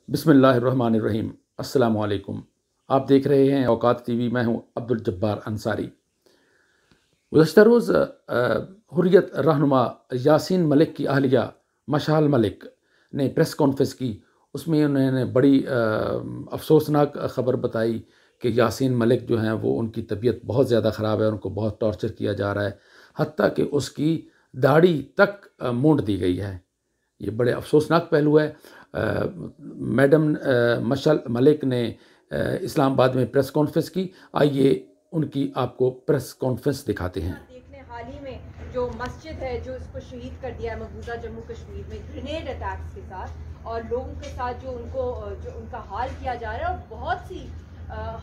बिस्मिल्लाहिर्रहमानिर्रहीम। अस्सलामु अलैकुम। आप देख रहे हैं औकात टीवी। मैं हूं अब्दुल जब्बार अंसारी। गुज़श्ता रोज़ हुर्रियत रहनुमा यासीन मलिक की अहलिया मशाल मलिक ने प्रेस कॉन्फ्रेंस की। उसमें उन्होंने बड़ी अफसोसनाक ख़बर बताई कि यासीन मलिक जो हैं वो उनकी तबीयत बहुत ज़्यादा ख़राब है, उनको बहुत टॉर्चर किया जा रहा है, हत्ता कि उसकी दाढ़ी तक मूंड दी गई है। ये बड़े अफसोसनाक पहलू है। मैडम मशाल मलिक ने इस्लामाबाद में प्रेस कॉन्फ्रेंस की। आइए उनकी आपको प्रेस कॉन्फ्रेंस दिखाते हैं। देखने हाल ही में जो मस्जिद है जो इसको शहीद कर दिया है मकबूजा जम्मू कश्मीर में ग्रेनेड अटैक्स के साथ, और लोगों के साथ जो उनका हाल किया जा रहा है, और बहुत सी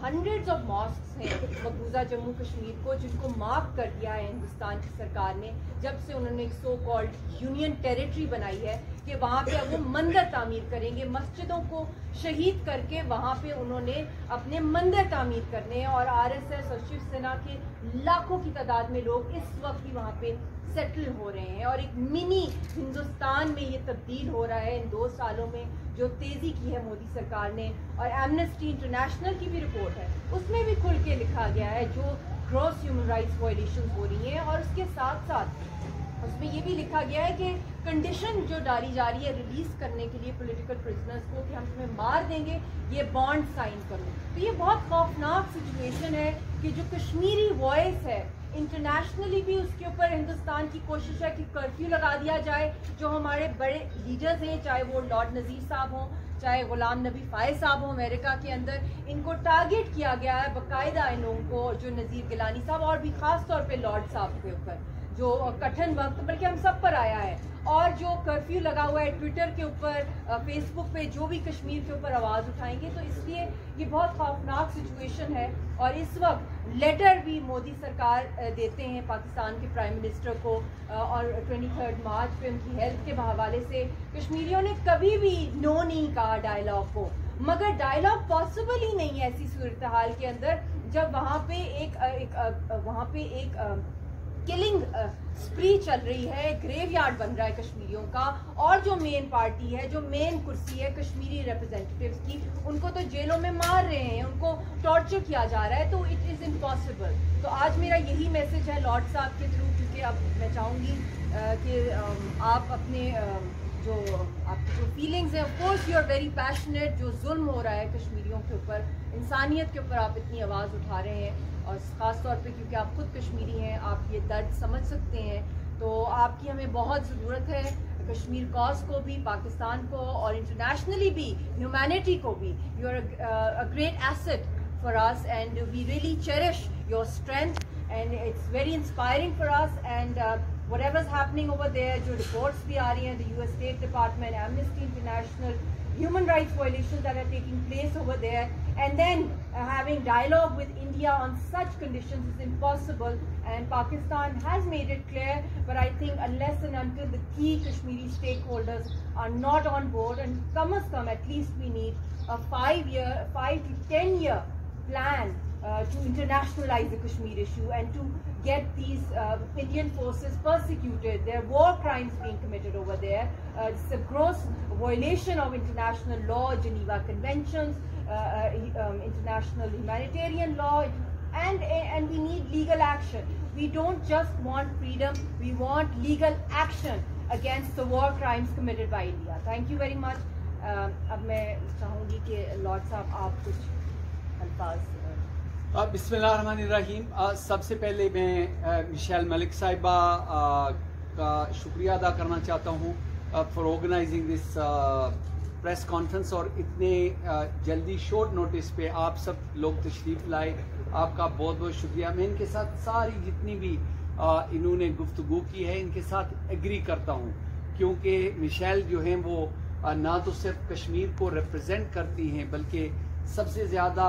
हंड्रेड्स ऑफ मॉस्क्स हैं मकबूजा जम्मू कश्मीर को जिनको मार्क कर दिया है हिंदुस्तान की सरकार ने, जब से उन्होंने एक सो कॉल्ड यूनियन टेरिटरी बनाई है कि वहाँ पे अब वो मंदिर तामीर करेंगे। मस्जिदों को शहीद करके वहाँ पे उन्होंने अपने मंदिर तामीर करने हैं, और आरएसएस और शिवसेना के लाखों की तादाद में लोग इस वक्त भी वहाँ पे सेटल हो रहे हैं, और एक मिनी हिंदुस्तान में ये तब्दील हो रहा है इन 2 सालों में जो तेज़ी की है मोदी सरकार ने। और एमनेस्टी इंटरनेशनल की भी रिपोर्ट है, उसमें भी खुल के लिखा गया है जो ग्रॉस ह्यूमन राइट्स वायलेशन हो रही हैं, और उसके साथ साथ उसमें ये भी लिखा गया है कि कंडीशन जो डाली जा रही है रिलीज करने के लिए पॉलिटिकल प्रिजनर्स को कि हम तुम्हें मार देंगे, ये बॉन्ड साइन करो। तो ये बहुत खौफनाक सिचुएशन है कि जो कश्मीरी वॉइस है इंटरनेशनली भी उसके ऊपर हिंदुस्तान की कोशिश है कि कर्फ्यू लगा दिया जाए। जो हमारे बड़े लीडर्स हैं, चाहे वो लॉर्ड नज़ीर साहब हों, चाहे गुलाम नबी फ़ायज़ साहब हों अमेरिका के अंदर, इनको टारगेट किया गया है बाकायदा इन लोगों को, जो नज़ीर गिलानी साहब और भी ख़ास तौर पे लॉर्ड साहब के ऊपर, जो कठिन वक्त बल्कि हम सब पर आया है। और जो कर्फ्यू लगा हुआ है ट्विटर के ऊपर, फेसबुक पे जो भी कश्मीर के ऊपर आवाज़ उठाएंगे, तो इसलिए ये बहुत खौफनाक सिचुएशन है। और इस वक्त लेटर भी मोदी सरकार देते हैं पाकिस्तान के प्राइम मिनिस्टर को, और 23 मार्च पे उनकी हेल्थ के हवाले से कश्मीरियों ने कभी भी नो नहीं कहा डायलॉग को, मगर डायलॉग पॉसिबल ही नहीं है ऐसी सूरत हाल के अंदर जब वहाँ पे एक किलिंग स्प्री चल रही है, ग्रेवयार्ड बन रहा है कश्मीरियों का, और जो मेन पार्टी है, जो मेन कुर्सी है कश्मीरी रिप्रेजेंटेटिव्स की, उनको तो जेलों में मार रहे हैं, उनको टॉर्चर किया जा रहा है। तो इट इज़ इम्पॉसिबल। तो आज मेरा यही मैसेज है लॉर्ड साहब के थ्रू, क्योंकि अब मैं चाहूँगी कि आप अपने आपकी जो फीलिंग्स हैं, of course you are very passionate, जो जुल्म हो रहा है कश्मीरियों के ऊपर, इंसानियत के ऊपर आप इतनी आवाज़ उठा रहे हैं, और ख़ास तौर पे क्योंकि आप खुद कश्मीरी हैं, आप ये दर्द समझ सकते हैं। तो आपकी हमें बहुत ज़रूरत है, कश्मीर कॉज को भी, पाकिस्तान को, और इंटरनेशनली भी, ह्यूमैनिटी को भी। You are a great asset for us and we really cherish your strength and it's very inspiring for us. And whatever is happening over there, जो reports भी आ रही हैं, the US State Department, Amnesty International, human rights violations that are taking place over there, and then having dialogue with India on such conditions is impossible, and Pakistan has made it clear. But I think unless and until the key Kashmiri stakeholders are not on board, and come at least we need a 5 to 10 year plan to internationalize the Kashmir issue and to get these Indian forces persecuted. There are war crimes being committed over there. It's a gross violation of international law, Geneva Conventions, international humanitarian law, and we need legal action. We don't just want freedom, we want legal action against the war crimes committed by India. Thank you very much. अब मैं चाहूँगी कि Lord साहब आप कुछ अल्फाज। बिस्मिल्लाहिर्रहमानिर्रहीम। सबसे पहले मैं मिशेल मलिक साहिबा का शुक्रिया अदा करना चाहता हूँ for organising this press conference, और इतने जल्दी शॉर्ट नोटिस पे आप सब लोग तशरीफ़ लाए, आपका बहुत बहुत शुक्रिया। मैं इनके साथ सारी जितनी भी इन्होंने गुफ्तगू की है इनके साथ एग्री करता हूँ, क्योंकि मिशेल जो हैं वो ना तो सिर्फ कश्मीर को रिप्रेजेंट करती हैं बल्कि सबसे ज़्यादा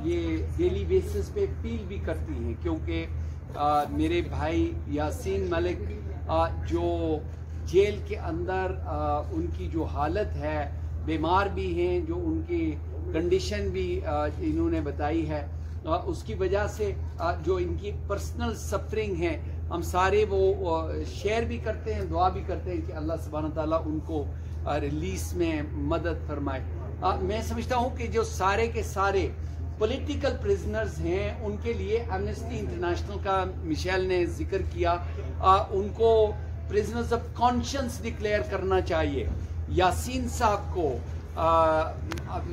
ये डेली बेसिस पे फील भी करती हैं, क्योंकि मेरे भाई यासीन मलिक जो जेल के अंदर उनकी जो हालत है, बीमार भी हैं, जो उनकी कंडीशन भी इन्होंने बताई है, उसकी वजह से जो इनकी पर्सनल सफरिंग है हम सारे वो शेयर भी करते हैं, दुआ भी करते हैं कि अल्लाह सुब्हानहू ताला उनको रिलीज में मदद फरमाए। मैं समझता हूं कि जो सारे के सारे पॉलिटिकल प्रिजनर्स हैं उनके लिए एमनेस्टी इंटरनेशनल का मिशेल ने जिक्र किया, उनको प्रिजनर्स ऑफ कॉन्शियंस डिक्लेयर करना चाहिए। यासीन साहब को,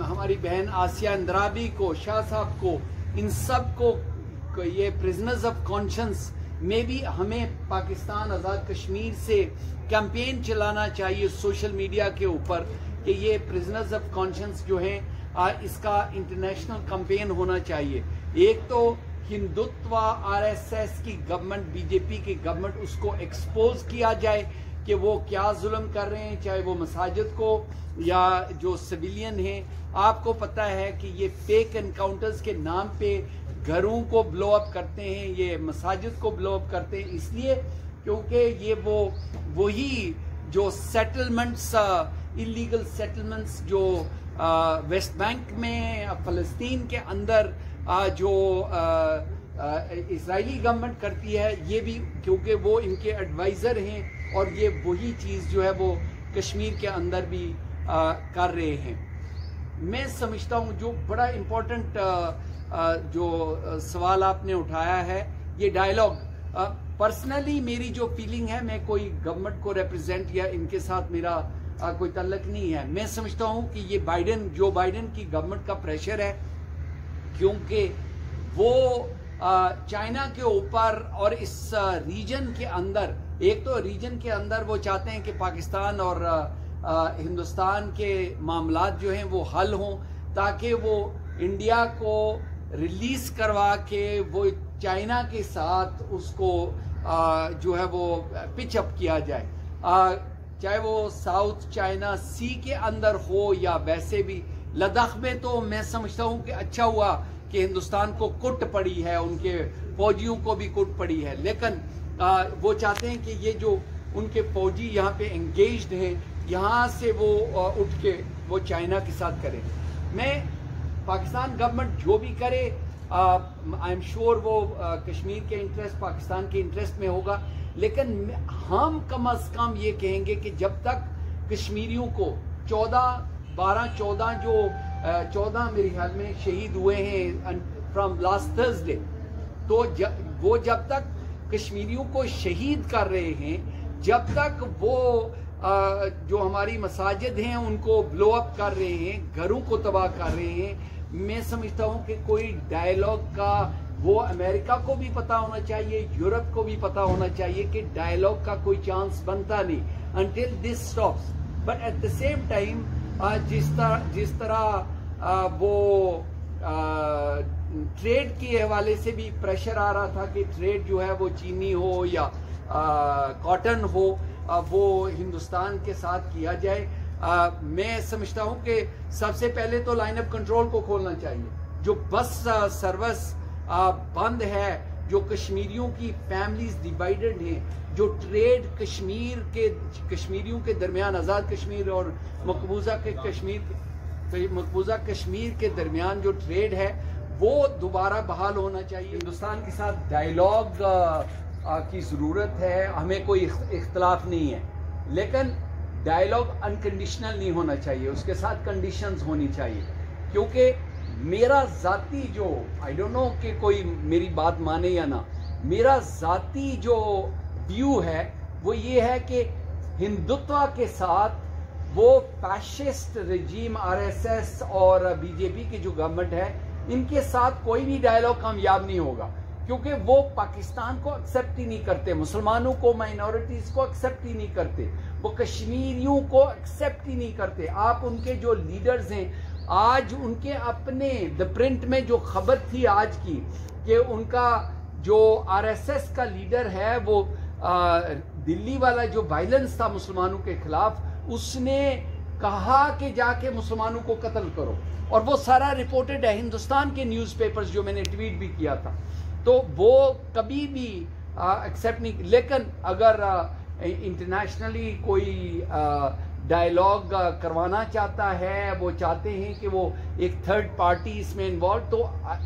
हमारी बहन आसिया अंद्राबी को, शाह साहब को, इन सब को ये प्रिजनर्स ऑफ कॉन्शियंस में भी हमें पाकिस्तान आज़ाद कश्मीर से कैंपेन चलाना चाहिए सोशल मीडिया के ऊपर कि ये प्रिजनर्स ऑफ कॉन्शियंस जो हैं इसका इंटरनेशनल कैंपेन होना चाहिए। एक तो हिंदुत्व आरएसएस की गवर्नमेंट, बीजेपी की गवर्नमेंट, उसको एक्सपोज किया जाए कि वो क्या जुल्म कर रहे हैं, चाहे वो मसाजिद को या जो सिविलियन हैं। आपको पता है कि ये फेक एनकाउंटर्स के नाम पे घरों को ब्लो अप करते हैं, ये मसाजिद को ब्लो अप करते हैं, इसलिए क्योंकि ये वही जो सेटलमेंट्स, इलीगल सेटलमेंट्स जो वेस्ट बैंक में, फलस्तीन के अंदर जो इजरायली गवर्नमेंट करती है, ये भी क्योंकि वो इनके एडवाइजर हैं और ये वही चीज़ जो है वो कश्मीर के अंदर भी कर रहे हैं। मैं समझता हूँ जो बड़ा इम्पोर्टेंट जो सवाल आपने उठाया है, ये डायलॉग, पर्सनली मेरी जो फीलिंग है, मैं कोई गवर्नमेंट को रिप्रेजेंट या इनके साथ मेरा कोई तल्लक नहीं है। मैं समझता हूँ कि ये जो बाइडेन की गवर्नमेंट का प्रेशर है, क्योंकि वो चाइना के ऊपर और इस रीजन के अंदर, एक तो रीजन के अंदर वो चाहते हैं कि पाकिस्तान और हिंदुस्तान के मामलात जो हैं वो हल हों, ताकि वो इंडिया को रिलीज करवा के वो चाइना के साथ उसको जो है वो पिच अप किया जाए, चाहे वो साउथ चाइना सी के अंदर हो या वैसे भी लद्दाख में। तो मैं समझता हूँ कि अच्छा हुआ कि हिंदुस्तान को कुट पड़ी है, उनके फौजियों को भी कुट पड़ी है, लेकिन वो चाहते हैं कि ये जो उनके फौजी यहाँ पे एंगेज्ड हैं, यहाँ से वो उठ के वो चाइना के साथ करें। मैं पाकिस्तान गवर्नमेंट जो भी करे, आई एम श्योर वो कश्मीर के इंटरेस्ट, पाकिस्तान के इंटरेस्ट में होगा, लेकिन हम कम अज कम ये कहेंगे कि जब तक कश्मीरियों को 14 जो 14 मेरे ख्याल में शहीद हुए हैं फ्रॉम लास्ट थर्सडे, तो वो जब तक कश्मीरियों को शहीद कर रहे हैं, जब तक वो जो हमारी मसाजिद हैं उनको ब्लो अप कर रहे हैं, घरों को तबाह कर रहे हैं, मैं समझता हूं कि कोई डायलॉग का, वो अमेरिका को भी पता होना चाहिए, यूरोप को भी पता होना चाहिए कि डायलॉग का कोई चांस बनता नहीं until this stops. But at the same time जिस तरह वो ट्रेड के हवाले से भी प्रेशर आ रहा था कि ट्रेड जो है वो चीनी हो या कॉटन हो, वो हिंदुस्तान के साथ किया जाए। मैं समझता हूं कि सबसे पहले तो लाइन ऑफ कंट्रोल को खोलना चाहिए। जो बस सर्विस बंद है, जो कश्मीरियों की फैमिलीज डिवाइडेड हैं, जो ट्रेड कश्मीरियों के दरमियान, आज़ाद कश्मीर और मकबूजा कश्मीर के दरमियान जो ट्रेड है वो दोबारा बहाल होना चाहिए। हिंदुस्तान के साथ डायलॉग की ज़रूरत है, हमें कोई इख्तलाफ नहीं है, लेकिन डायलॉग अनकंडीशनल नहीं होना चाहिए, उसके साथ कंडीशंस होनी चाहिए। क्योंकि मेरा ज़ाती जो, आई डोंट नो कि कोई मेरी बात माने या ना, मेरा ज़ाती जो व्यू है वो ये है कि हिंदुत्व के साथ वो फैशिस्ट रजीम आरएसएस और बीजेपी की जो गवर्नमेंट है, इनके साथ कोई भी डायलॉग कामयाब नहीं होगा, क्योंकि वो पाकिस्तान को एक्सेप्ट ही नहीं करते, मुसलमानों को, माइनॉरिटीज को एक्सेप्ट ही नहीं करते, वो कश्मीरियों को एक्सेप्ट ही नहीं करते। आप उनके जो लीडर्स हैं, आज उनके अपने द प्रिंट में जो खबर थी आज की कि उनका जो आरएसएस का लीडर है वो दिल्ली वाला जो वायलेंस था मुसलमानों के खिलाफ, उसने कहा कि जाके मुसलमानों को कत्ल करो, और वो सारा रिपोर्टेड है हिंदुस्तान के न्यूज़पेपर्स, जो मैंने ट्वीट भी किया था। तो वो कभी भी एक्सेप्ट नहीं, लेकिन अगर इंटरनेशनली कोई डायलॉग करवाना चाहता है, वो चाहते हैं कि वो एक थर्ड पार्टी इसमें इन्वॉल्व, तो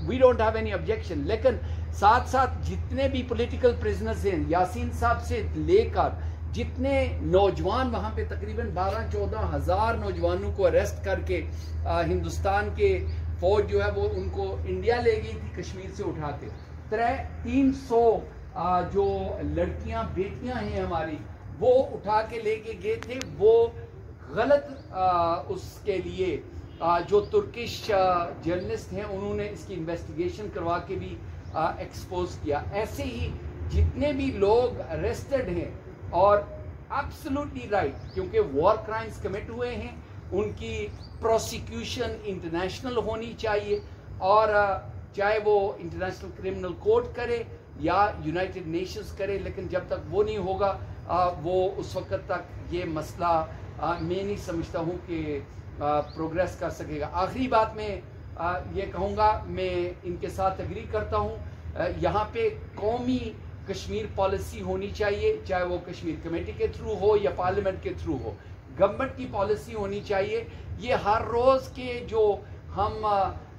we don't have any objection. लेकिन साथ साथ जितने भी पॉलिटिकल प्रिजनर्स हैं, यासीन साहब से लेकर जितने नौजवान वहाँ पे तकरीबन 12-14 हज़ार नौजवानों को अरेस्ट करके हिंदुस्तान के फौज जो है वो उनको इंडिया ले गई थी कश्मीर से उठा के। 300 जो लड़कियां बेटियां हैं हमारी वो उठा के लेके गए थे। वो गलत उसके लिए जो तुर्किश जर्नलिस्ट हैं उन्होंने इसकी इन्वेस्टिगेशन करवा के भी एक्सपोज किया। ऐसे ही जितने भी लोग अरेस्टेड हैं और एब्सोल्युटली राइट, क्योंकि वॉर क्राइम्स कमिट हुए हैं, उनकी प्रोसिक्यूशन इंटरनेशनल होनी चाहिए और चाहे वो इंटरनेशनल क्रिमिनल कोर्ट करे या यूनाइटेड नेशंस करे, लेकिन जब तक वो नहीं होगा वो उस वक्त तक ये मसला मैं नहीं समझता हूँ कि प्रोग्रेस कर सकेगा। आखिरी बात मैं ये कहूँगा, मैं इनके साथ एग्री करता हूँ, यहाँ पे कौमी कश्मीर पॉलिसी होनी चाहिए, चाहे वो कश्मीर कमेटी के थ्रू हो या पार्लियामेंट के थ्रू हो। गवर्नमेंट की पॉलिसी होनी चाहिए। ये हर रोज़ के जो हम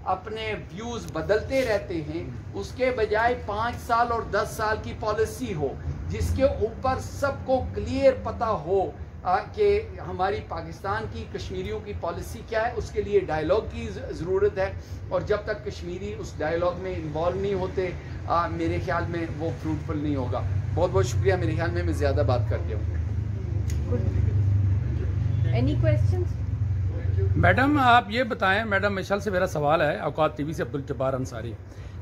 अपने व्यूज़ बदलते रहते हैं उसके बजाय 5 साल और 10 साल की पॉलिसी हो जिसके ऊपर सबको क्लियर पता हो कि हमारी पाकिस्तान की कश्मीरियों की पॉलिसी क्या है। उसके लिए डायलॉग की ज़रूरत है और जब तक कश्मीरी उस डायलॉग में इन्वॉल्व नहीं होते मेरे ख्याल में वो फ्रूटफुल नहीं होगा। बहुत बहुत शुक्रिया। मेरे ख्याल में मैं ज़्यादा बात कर गया हूँ। Any questions? मैडम आप ये बताएं, मैडम मिशल से मेरा सवाल है, औकात टीवी से अब्दुल जब्बार अंसारी,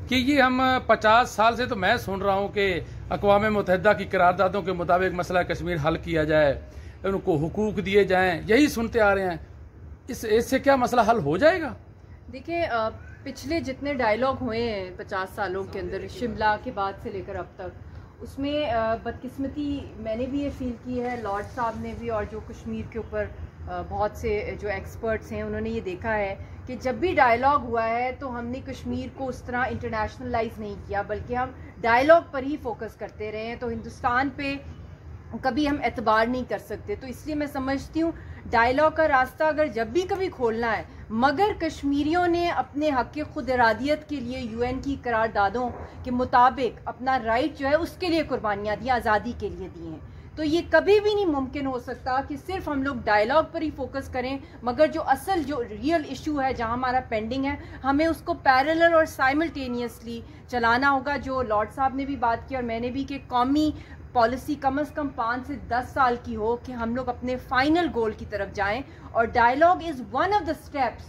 कि ये हम 50 साल से तो मैं सुन रहा हूँ कि अक़वाम मुत्तहिदा की करारदादों के मुताबिक मसला कश्मीर हल किया जाए, उनको हुकूक दिए जाएं, यही सुनते आ रहे हैं। इससे क्या मसला हल हो जाएगा? देखिए, पिछले जितने डायलॉग हुए हैं 50 सालों के अंदर, शिमला के बाद से लेकर अब तक, उसमें बदकिस्मती मैंने भी ये फील की है, लॉर्ड साहब ने भी, और जो कश्मीर के ऊपर बहुत से जो एक्सपर्ट्स हैं उन्होंने ये देखा है कि जब भी डायलॉग हुआ है तो हमने कश्मीर को उस तरह इंटरनेशनलाइज नहीं किया, बल्कि हम डायलॉग पर ही फोकस करते रहे हैं। तो हिंदुस्तान पे कभी हम एतबार नहीं कर सकते। तो इसलिए मैं समझती हूँ डायलॉग का रास्ता अगर जब भी कभी खोलना है, मगर कश्मीरियों ने अपने हक़ की खुद इरादियत के लिए यूएन की करारदादों के मुताबिक अपना राइट जो है उसके लिए कुर्बानियाँ दी, आज़ादी के लिए दी हैं, तो ये कभी भी नहीं मुमकिन हो सकता कि सिर्फ हम लोग डायलॉग पर ही फोकस करें, मगर जो असल जो रियल इशू है जहां हमारा पेंडिंग है हमें उसको पैरेलल और साइमल्टेनियसली चलाना होगा। जो लॉर्ड साहब ने भी बात की और मैंने भी, कि कौमी पॉलिसी कम से कम 5 से 10 साल की हो कि हम लोग अपने फाइनल गोल की तरफ जाएं, और dialogue is one of the steps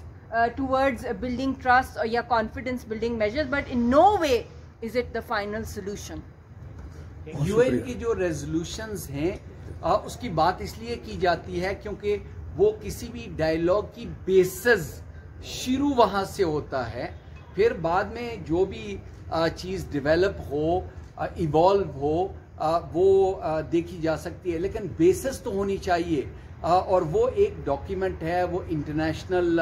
towards building trust या confidence building measures, but in no way is it the final solution. UN की जो रेजोल्यूशंस हैं उसकी बात इसलिए की जाती है क्योंकि वो किसी भी डायलॉग की बेसिस शुरू वहाँ से होता है, फिर बाद में जो भी चीज़ डेवलप हो, इवॉल्व हो, वो देखी जा सकती है, लेकिन बेसिस तो होनी चाहिए। और वो एक डॉक्यूमेंट है, वो इंटरनेशनल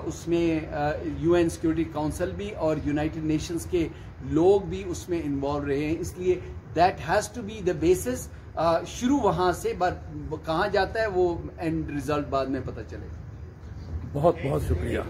उसमें यूएन सिक्योरिटी काउंसिल भी और यूनाइटेड नेशंस के लोग भी उसमें इन्वॉल्व रहे हैं, इसलिए that has to be the basis. शुरू वहाँ से, कहाँ जाता है वो एंड रिजल्ट बाद में पता चलेगा। बहुत बहुत शुक्रिया।